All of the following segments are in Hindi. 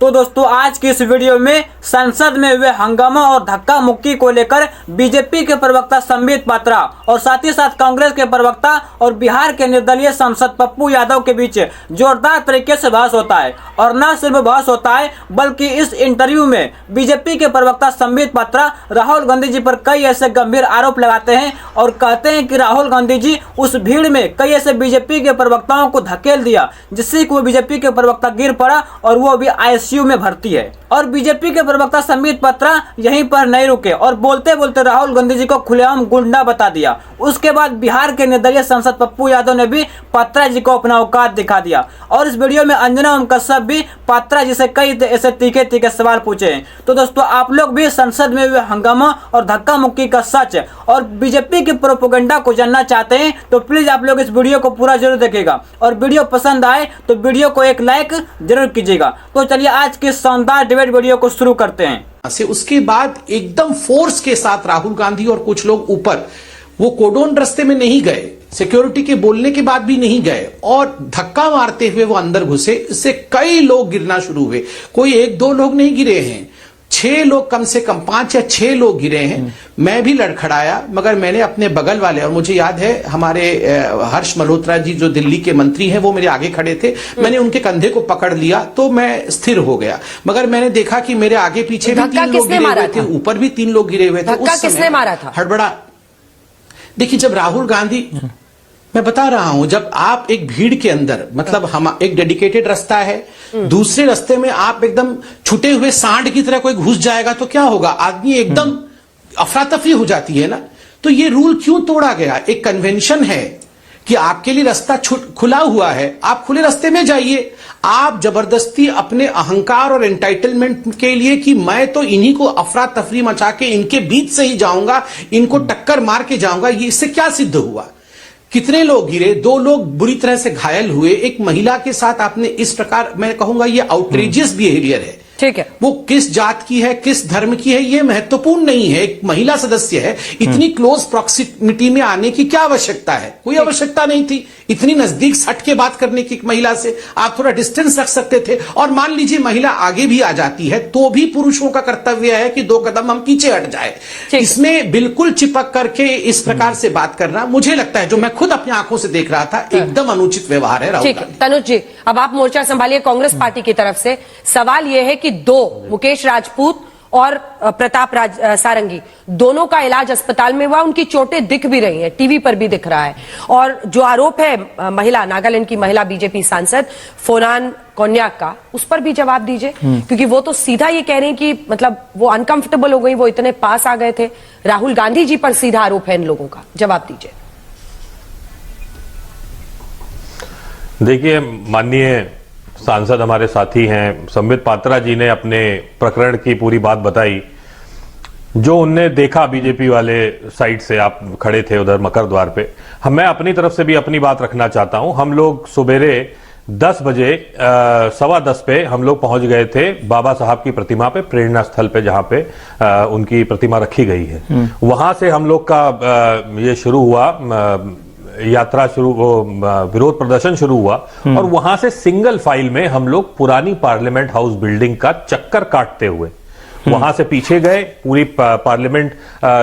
तो दोस्तों आज की इस वीडियो में संसद में हुए हंगामा और धक्का मुक्की को लेकर बीजेपी के प्रवक्ता संबित पात्रा और साथ ही साथ कांग्रेस के प्रवक्ता और बिहार के निर्दलीय सांसद पप्पू यादव के बीच जोरदार तरीके से बहस होता है। और न सिर्फ बहस होता है बल्कि इस इंटरव्यू में बीजेपी के प्रवक्ता संबित पात्रा राहुल गांधी जी पर कई ऐसे गंभीर आरोप लगाते हैं और कहते हैं कि राहुल गांधी जी उस भीड़ में कई ऐसे बीजेपी के प्रवक्ताओं को धकेल दिया जिससे कि वो बीजेपी के प्रवक्ता गिर पड़ा और वो अभी आईसीयू में भर्ती है। और बीजेपी के प्रवक्ता संबित पात्रा यहीं पर नहीं रुके और बोलते बोलते राहुल गांधी जी को खुलेआम गुंडा बता दिया। उसके बाद बिहार के निर्दलीय सांसद पप्पू यादव ने भी पात्रा जी को अपना औकात दिखा दिया और इस वीडियो में अंजना ओम कश्यप भी पात्रा जी से कई ऐसे तीखे तीखे सवाल पूछे हैं। तो दोस्तों आप लोग भी संसद में हुए हंगामा और धक्का मुक्की का सच और बीजेपी के प्रोपेगेंडा को जानना चाहते हैं तो प्लीज आप लोग इस वीडियो को पूरा जरूर देखिएगा और वीडियो पसंद आए तो वीडियो को एक लाइक जरूर कीजिएगा। तो चलिए आज के शानदार डिबेट वीडियो को शुरू करते हैं। से उसके बाद एकदम फोर्स के साथ राहुल गांधी और कुछ लोग ऊपर वो कोडोन रास्ते में नहीं गए, सिक्योरिटी के बोलने के बाद भी नहीं गए और धक्का मारते हुए वो अंदर घुसे। इससे कई लोग गिरना शुरू हुए। कोई एक दो लोग नहीं गिरे हैं, 6 लोग, कम से कम 5 या 6 लोग गिरे हैं। मैं भी लड़खड़ाया मगर मैंने अपने बगल वाले, और मुझे याद है हमारे हर्ष मल्होत्रा जी जो दिल्ली के मंत्री हैं वो मेरे आगे खड़े थे, मैंने उनके कंधे को पकड़ लिया तो मैं स्थिर हो गया। मगर मैंने देखा कि मेरे आगे पीछे भी 3 लोग गिरे हुए थे, ऊपर भी 3 लोग गिरे हुए थे। उस समय मारा था हड़बड़ा। देखिए जब राहुल गांधी, मैं बता रहा हूं, जब आप एक भीड़ के अंदर, मतलब हम एक डेडिकेटेड रास्ता है, दूसरे रास्ते में आप एकदम छुटे हुए सांड की तरह कोई घुस जाएगा तो क्या होगा? आदमी एकदम अफरा तफरी हो जाती है ना। तो ये रूल क्यों तोड़ा गया? एक कन्वेंशन है कि आपके लिए रास्ता खुला हुआ है, आप खुले रास्ते में जाइए। आप जबरदस्ती अपने अहंकार और एंटाइटलमेंट के लिए कि मैं तो इन्हीं को अफरा तफरी मचा के इनके बीच से ही जाऊंगा, इनको टक्कर मार के जाऊंगा, ये इससे क्या सिद्ध हुआ? कितने लोग गिरे? 2 लोग बुरी तरह से घायल हुए। एक महिला के साथ आपने इस प्रकार, मैं कहूंगा ये आउटरेजियस बिहेवियर है। ठीक है, वो किस जात की है, किस धर्म की है, ये महत्वपूर्ण नहीं है। एक महिला सदस्य है, इतनी क्लोज प्रॉक्सिमिटी में आने की क्या आवश्यकता है? कोई आवश्यकता नहीं थी। इतनी नजदीक सट के बात करने की एक महिला से आप थोड़ा डिस्टेंस रख सकते थे। और मान लीजिए महिला आगे भी आ जाती है तो भी पुरुषों का कर्तव्य है कि 2 कदम हम पीछे हट जाए। इसमें बिल्कुल चिपक करके इस प्रकार से बात करना, मुझे लगता है, जो मैं खुद अपनी आंखों से देख रहा था, एकदम अनुचित व्यवहार है राहुल गांधी। तनुज जी, अब आप मोर्चा संभालिए कांग्रेस पार्टी की तरफ से। सवाल यह है कि 2 मुकेश राजपूत और प्रताप सारंगी दोनों का इलाज अस्पताल में हुआ, उनकी चोटें दिख भी रही हैं, टीवी पर भी दिख रहा है। और जो आरोप है महिला, नागालैंड की महिला बीजेपी सांसद फोनान कोन्याक का, उस पर भी जवाब दीजिए, क्योंकि वो तो सीधा ये कह रहे हैं कि मतलब वो अनकंफर्टेबल हो गई, वो इतने पास आ गए थे। राहुल गांधी जी पर सीधा आरोप है इन लोगों का, जवाब दीजिए। देखिए माननीय सांसद हमारे साथी हैं, संबित पात्रा जी ने अपने प्रकरण की पूरी बात बताई। जो उनने देखा बीजेपी वाले साइड से, आप खड़े थे उधर मकर द्वार पे, मैं अपनी तरफ से भी अपनी बात रखना चाहता हूं। हम लोग सुबेरे 10 बजे 10:15 पे हम लोग पहुंच गए थे बाबा साहब की प्रतिमा पे, प्रेरणा स्थल पे, जहां पे उनकी प्रतिमा रखी गई है। वहां से हम लोग का ये शुरू हुआ, यात्रा शुरू, विरोध प्रदर्शन शुरू हुआ और वहां से सिंगल फाइल में हम लोग पुरानी पार्लियामेंट हाउस बिल्डिंग का चक्कर काटते हुए वहां से पीछे गए, पूरी पार्लियामेंट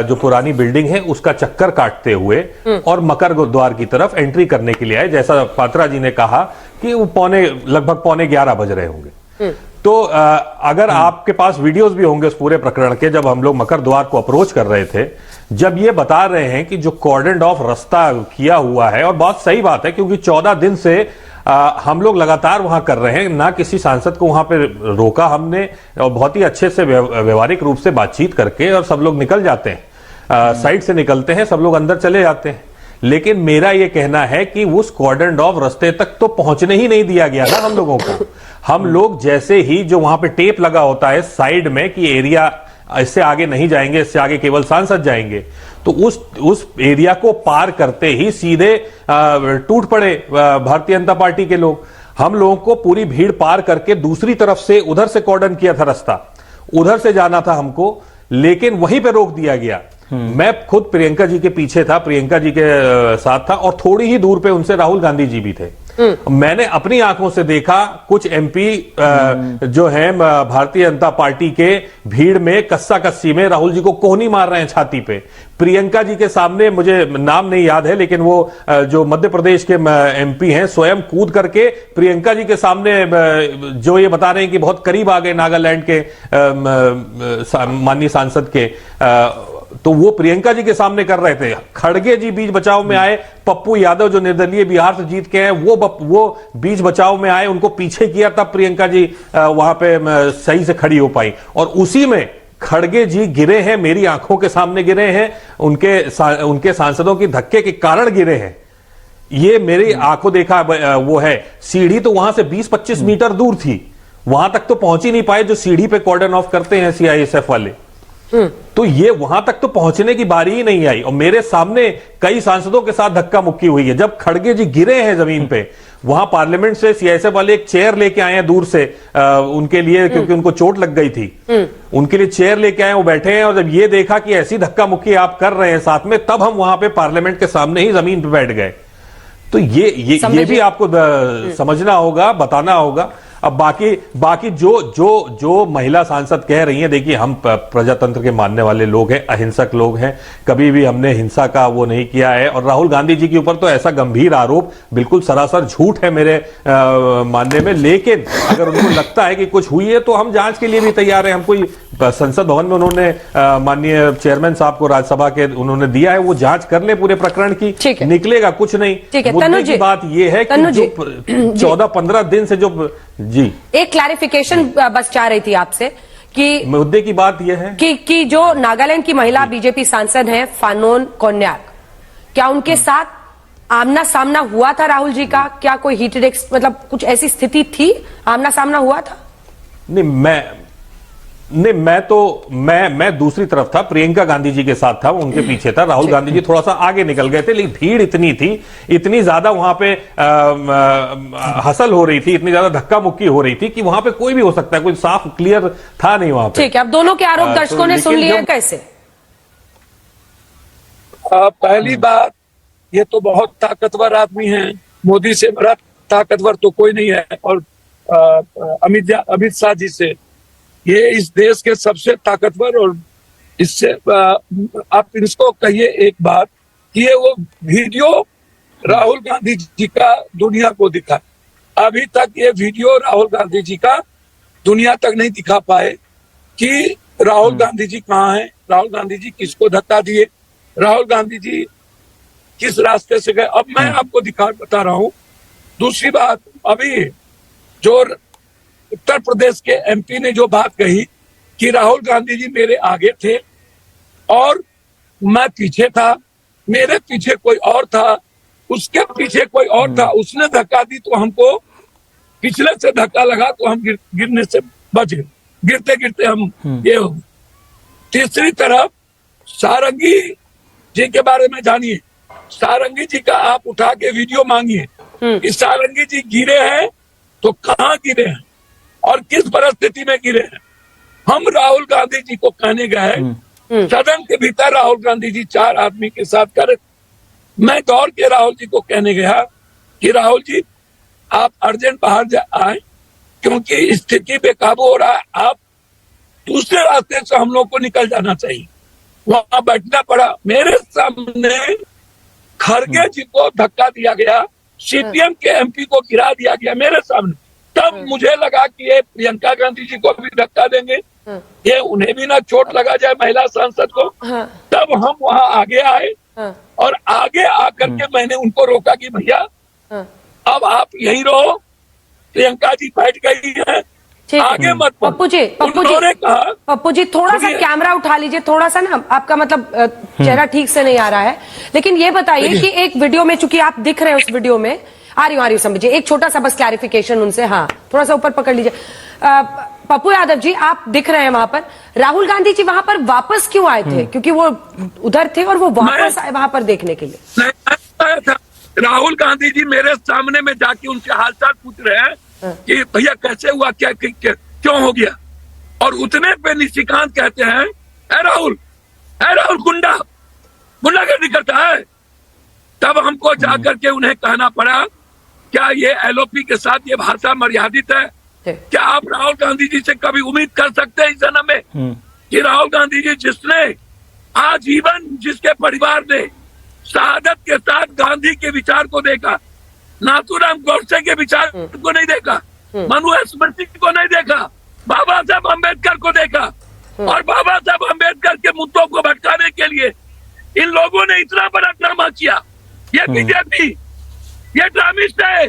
जो पुरानी बिल्डिंग है उसका चक्कर काटते हुए और मकर द्वार की तरफ एंट्री करने के लिए आए। जैसा पात्रा जी ने कहा कि वो लगभग पौने 11 बज रहे होंगे। तो अगर आपके पास वीडियोस भी होंगे उस पूरे प्रकरण के, जब हम लोग मकर द्वार को अप्रोच कर रहे थे, जब ये बता रहे हैं कि जो कॉर्डन ऑफ रास्ता किया हुआ है, और बहुत सही बात है क्योंकि 14 दिन से हम लोग लगातार वहां कर रहे हैं, ना किसी सांसद को वहां पे रोका हमने, और बहुत ही अच्छे से व्यवहारिक रूप से बातचीत करके और सब लोग निकल जाते हैं, साइड से निकलते हैं, सब लोग अंदर चले जाते हैं। लेकिन मेरा यह कहना है कि उस कॉर्डन ऑफ रास्ते तक तो पहुंचने ही नहीं दिया गया ना हम लोगों को। हम लोग जैसे ही, जो वहां पे टेप लगा होता है साइड में कि एरिया इससे आगे नहीं जाएंगे, इससे आगे केवल सांसद जाएंगे, तो उस एरिया को पार करते ही सीधे टूट पड़े भारतीय जनता पार्टी के लोग। हम लोगों को पूरी भीड़ पार करके दूसरी तरफ से, उधर से कॉर्डन किया था रास्ता, उधर से जाना था हमको, लेकिन वहीं पे रोक दिया गया। मैं खुद प्रियंका जी के पीछे था, प्रियंका जी के साथ था, और थोड़ी ही दूर पे उनसे राहुल गांधी जी भी थे। मैंने अपनी आंखों से देखा कुछ एमपी जो हैं भारतीय जनता पार्टी के भीड़ में कस्सा कस्सी में राहुल जी को कोहनी मार रहे हैं छाती पे। प्रियंका जी के सामने, मुझे नाम नहीं याद है, लेकिन वो जो मध्य प्रदेश के एमपी हैं स्वयं कूद करके प्रियंका जी के सामने जो ये बता रहे हैं कि बहुत करीब आ गए नागालैंड के माननीय सांसद के, तो वो प्रियंका जी के सामने कर रहे थे। खड़गे जी बीच बचाव में आए, पप्पू यादव जो निर्दलीय बिहार से जीत के हैं वो बीच बचाव में आए, उनको पीछे किया, तब प्रियंका जी वहां पे सही से खड़ी हो पाई। और उसी में खड़गे जी गिरे हैं, मेरी आंखों के सामने गिरे हैं, उनके सांसदों की धक्के के कारण गिरे हैं। ये मेरी आंखों देखा वो है। सीढ़ी तो वहां से 20-25 मीटर दूर थी, वहां तक तो पहुंच ही नहीं पाए जो सीढ़ी पे कॉर्डन ऑफ करते हैं सीआईएसएफ वाले। तो ये वहां तक तो पहुंचने की बारी ही नहीं आई। और मेरे सामने कई सांसदों के साथ धक्का मुक्की हुई है। जब खड़गे जी गिरे हैं जमीन पे, वहां पार्लियामेंट से सीआईएसएफ वाले एक चेयर लेके आए हैं दूर से उनके लिए, क्योंकि उनको चोट लग गई थी, उनके लिए चेयर लेके आए, वो बैठे हैं। और जब ये देखा कि ऐसी धक्का मुक्की आप कर रहे हैं साथ में, तब हम वहां पे पार्लियामेंट के सामने ही जमीन पे बैठ गए। तो ये भी आपको समझना होगा, बताना होगा। अब बाकी जो महिला सांसद कह रही हैं, देखिए हम प्रजातंत्र के मानने वाले लोग हैं, अहिंसक लोग हैं, कभी भी हमने हिंसा का वो नहीं किया है। और राहुल गांधी जी के ऊपर तो ऐसा गंभीर आरोप बिल्कुल सरासर झूठ है मेरे मानने में। लेकिन अगर उनको लगता है कि कुछ हुई है तो हम जांच के लिए भी तैयार हैं। हम कोई संसद भवन में उन्होंने माननीय चेयरमैन साहब को राज्यसभा के उन्होंने दिया है, वो जांच कर ले पूरे प्रकरण की, निकलेगा कुछ नहीं। मुद्दे की बात ये है कि जो 14-15 दिन से जो जी एक क्लैरिफिकेशन बस चाह रही थी आपसे कि मुद्दे की बात यह है कि जो नागालैंड की महिला बीजेपी सांसद हैं फानोन कोन्याक, क्या उनके साथ आमना सामना हुआ था राहुल जी का? क्या कोई हीटेड मतलब कुछ ऐसी स्थिति थी, आमना सामना हुआ था? मैं दूसरी तरफ था, प्रियंका गांधी जी के साथ था, उनके पीछे था। राहुल गांधी जी थोड़ा सा आगे निकल गए थे, लेकिन भीड़ इतनी थी, इतनी ज्यादा वहां पे हसल हो रही थी, इतनी ज्यादा धक्का मुक्की हो रही थी कि वहां पे कोई भी हो सकता है, कोई साफ क्लियर था नहीं वहां पे। ठीक है, अब दोनों के आरोप दर्शकों ने सुन लिए हैं, कैसे? पहली बात, ये तो बहुत ताकतवर आदमी है, मोदी से बड़ा ताकतवर तो कोई नहीं है। और अमित शाह जी से, ये इस देश के सबसे ताकतवर, और इससे आप इसको कहिए एक बात कि ये वो वीडियो राहुल गांधी जी का दुनिया को दिखा। अभी तक ये वीडियो राहुल गांधी जी का दुनिया तक नहीं दिखा पाए कि राहुल गांधी जी कहाँ हैं, राहुल गांधी जी किसको धक्का दिए, राहुल गांधी जी किस रास्ते से गए। अब मैं आपको बता रहा हूँ। दूसरी बात, अभी जो उत्तर प्रदेश के एमपी ने जो बात कही कि राहुल गांधी जी मेरे आगे थे और मैं पीछे था, मेरे पीछे कोई और था, उसके पीछे कोई और था, उसने धक्का दी तो हमको पिछले से धक्का लगा तो हम गिरने से बच गए, गिरते गिरते हम ये हो गए। तीसरी तरफ सारंगी जी के बारे में जानिए, सारंगी जी का आप उठा के वीडियो मांगिए कि सारंगी जी गिरे हैं तो कहाँ गिरे हैं और किस परिस्थिति में गिरे हैं। हम राहुल गांधी जी को कहने गए, सदन के भीतर राहुल गांधी जी 4 आदमी के साथ कर, मैं दौड़ के राहुल जी को कहने गया कि राहुल जी आप अर्जेंट बाहर आए, क्योंकि स्थिति पे काबू हो रहा है, आप दूसरे रास्ते से हम लोग को निकल जाना चाहिए। वहां बैठना पड़ा, मेरे सामने खड़गे जी को धक्का दिया गया, सीपीएम के एमपी को गिरा दिया गया मेरे सामने। तब मुझे लगा कि ये प्रियंका गांधी जी को भी धक्का देंगे, ये उन्हें भी ना चोट लगा जाए महिला सांसद को। तब हम वहां आगे आए और आगे आकर के मैंने उनको रोका कि भैया अब आप यहीं रहो, प्रियंका जी बैठ गई है, आगे मत। पप्पू जी थोड़ा सा कैमरा उठा लीजिए, थोड़ा सा ना आपका मतलब चेहरा ठीक से नहीं आ रहा है। लेकिन ये बताइए कि एक वीडियो में, चूंकि आप दिख रहे हैं उस वीडियो में, आ रही हूँ समझिए, एक छोटा सा बस क्लैरिफिकेशन उनसे, हाँ थोड़ा सा ऊपर पकड़ लीजिए। पप्पू यादव जी आप दिख रहे हैं वहां पर, राहुल गांधी जी वहां पर वापस क्यों आए थे? क्योंकि वो उधर थे और वो वापस आए वहां पर देखने के लिए। राहुल गांधी जी मेरे सामने में जाके उनसे हालचाल पूछ रहे हैं कि भैया कैसे हुआ, क्या क्यों हो गया। और उतने पे निशिकांत कहते हैं, है राहुल गुंडागर्दी करता है। तब हमको जाकर के उन्हें कहना पड़ा क्या ये एलओपी के साथ ये भाषा मर्यादित है? क्या आप राहुल गांधी जी से कभी उम्मीद कर सकते हैं इस जन्म में कि राहुल गांधी जी जिसने आजीवन जिसके परिवार ने शहादत के साथ गांधी के विचार को देखा, नाथूराम गोडसे के विचार को नहीं देखा, मनु स्मृति को नहीं देखा, बाबा साहब अम्बेडकर को देखा, और बाबा साहब अम्बेडकर के मुद्दों को भटकाने के लिए इन लोगों ने इतना बड़ा ड्रामा किया। ये बीजेपी, ये ड्रामिस्ट है।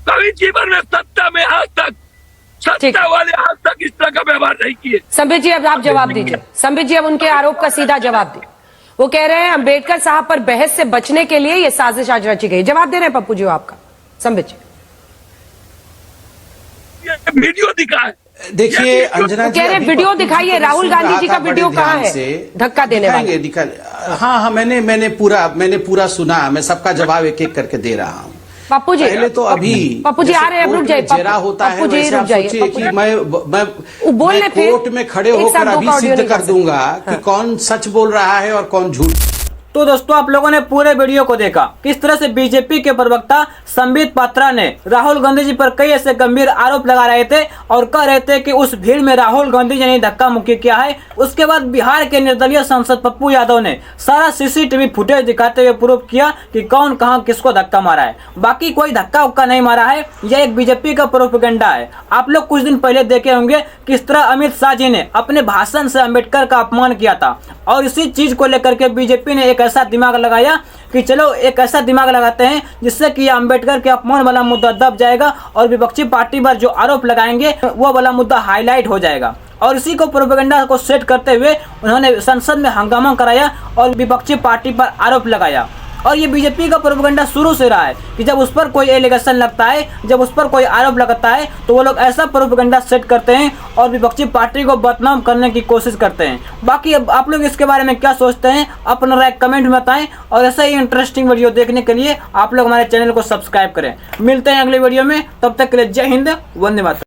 कभी जीवन में सत्ता में आज तक सत्ता वाले आज तक इस तरह का व्यवहार नहीं किए। संबित जी अब आप जवाब दीजिए। संबित जी अब उनके आरोप का सीधा जवाब दीजिए। वो कह रहे हैं अंबेडकर साहब पर बहस से बचने के लिए ये साजिश आज रची गई। जवाब दे रहे हैं पप्पू जी आपका। संबित जी ये वीडियो दिखा है। देखिए अंजना जी, कह रहे वीडियो दिखाइए, राहुल गांधी जी का वीडियो कहाँ है धक्का देने वाला? हाँ, मैंने पूरा सुना। मैं सबका जवाब एक एक करके दे रहा हूँ। पप्पू जी पहले तो अभी पप्पू जी आ रहे हैं, रुक जाइए। जेरा होता है वैसे आप सोचिए कि मैं कोर्ट में खड़े होकर अभी सिद्ध कर दूंगा कि कौन सच बोल रहा है और कौन झूठ। तो दोस्तों आप लोगों ने पूरे वीडियो को देखा किस तरह से बीजेपी के प्रवक्ता संबित पात्रा ने राहुल गांधी जी पर कई ऐसे गंभीर आरोप लगा रहे थे और कह रहे थे कि उस भीड़ में राहुल गांधी जी ने धक्का मुक्की किया है। उसके बाद बिहार के निर्दलीय सांसद पप्पू यादव ने सारा सीसीटीवी फुटेज दिखाते हुए प्रूफ किया कि कौन कहां किसको धक्का मारा है। बाकी कोई धक्का उक्का नहीं मारा है, यह एक बीजेपी का प्रोपेगेंडा है। आप लोग कुछ दिन पहले देखे होंगे किस तरह अमित शाह जी ने अपने भाषण से अम्बेडकर का अपमान किया था और इसी चीज को लेकर के बीजेपी ने एक ऐसा दिमाग लगाया कि चलो एक ऐसा दिमाग लगाते हैं जिससे कि अम्बेडकर के अपमान वाला मुद्दा दब जाएगा और विपक्षी पार्टी पर जो आरोप लगाएंगे वो वाला मुद्दा हाईलाइट हो जाएगा। और इसी को प्रोपेगेंडा को सेट करते हुए उन्होंने संसद में हंगामा कराया और विपक्षी पार्टी पर आरोप लगाया। और ये बीजेपी का प्रोपेगेंडा शुरू से रहा है कि जब उस पर कोई एलिगेशन लगता है, जब उस पर कोई आरोप लगता है तो वो लोग ऐसा प्रोपेगेंडा सेट करते हैं और विपक्षी पार्टी को बदनाम करने की कोशिश करते हैं। बाकी अब आप लोग इसके बारे में क्या सोचते हैं अपना राय कमेंट में बताएं और ऐसा ही इंटरेस्टिंग वीडियो देखने के लिए आप लोग हमारे चैनल को सब्सक्राइब करें। मिलते हैं अगले वीडियो में, तब तक के लिए जय हिंद, वंदे मातरम।